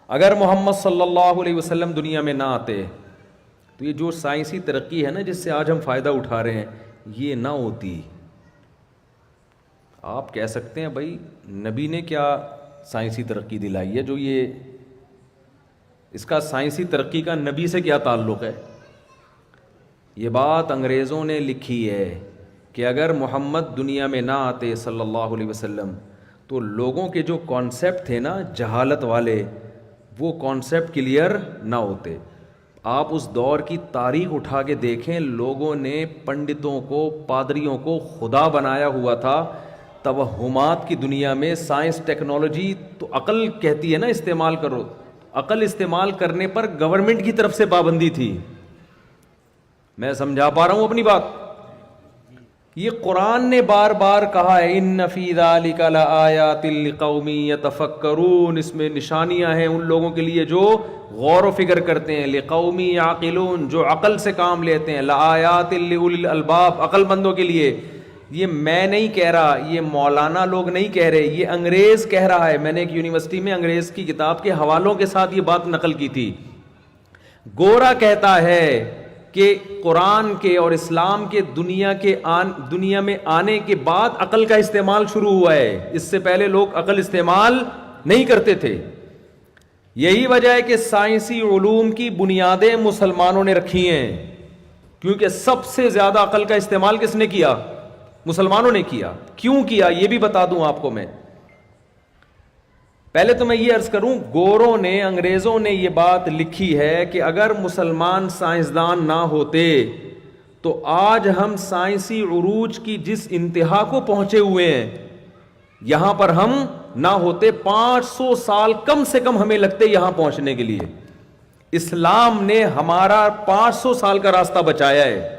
اگر محمد صلی اللہ علیہ وسلم دنیا میں نہ آتے تو یہ جو سائنسی ترقی ہے نا جس سے آج ہم فائدہ اٹھا رہے ہیں یہ نہ ہوتی. آپ کہہ سکتے ہیں بھائی نبی نے کیا سائنسی ترقی دلائی ہے جو یہ اس کا سائنسی ترقی کا نبی سے کیا تعلق ہے. یہ بات انگریزوں نے لکھی ہے کہ اگر محمد دنیا میں نہ آتے صلی اللہ علیہ وسلم تو لوگوں کے جو کانسیپٹ تھے نا جہالت والے وہ کانسیپٹ کلیئر نہ ہوتے. آپ اس دور کی تاریخ اٹھا کے دیکھیں, لوگوں نے پنڈتوں کو پادریوں کو خدا بنایا ہوا تھا. توہمات کی دنیا میں سائنس ٹیکنالوجی تو عقل کہتی ہے نا استعمال کرو, عقل استعمال کرنے پر گورنمنٹ کی طرف سے پابندی تھی. میں سمجھا پا رہا ہوں اپنی بات؟ یہ قرآن نے بار بار کہا ہے ان فی ذلک لآیات لقوم یتفکرون, اس میں نشانیاں ہیں ان لوگوں کے لیے جو غور و فکر کرتے ہیں, لقوم یعقلون جو عقل سے کام لیتے ہیں, لآیات لأولی الالباب عقل مندوں کے لیے. یہ میں نہیں کہہ رہا, یہ مولانا لوگ نہیں کہہ رہے, یہ انگریز کہہ رہا ہے. میں نے ایک یونیورسٹی میں انگریز کی کتاب کے حوالوں کے ساتھ یہ بات نقل کی تھی. گورا کہتا ہے کہ قرآن کے اور اسلام کے دنیا میں آنے کے بعد عقل کا استعمال شروع ہوا ہے, اس سے پہلے لوگ عقل استعمال نہیں کرتے تھے. یہی وجہ ہے کہ سائنسی علوم کی بنیادیں مسلمانوں نے رکھی ہیں, کیونکہ سب سے زیادہ عقل کا استعمال کس نے کیا؟ مسلمانوں نے کیا. کیوں کیا یہ بھی بتا دوں آپ کو میں. پہلے تو میں یہ عرض کروں, گوروں نے انگریزوں نے یہ بات لکھی ہے کہ اگر مسلمان سائنسدان نہ ہوتے تو آج ہم سائنسی عروج کی جس انتہا کو پہنچے ہوئے ہیں یہاں پر ہم نہ ہوتے. 500 سال کم سے کم ہمیں لگتے یہاں پہنچنے کے لیے. اسلام نے ہمارا 500 سال کا راستہ بچایا ہے.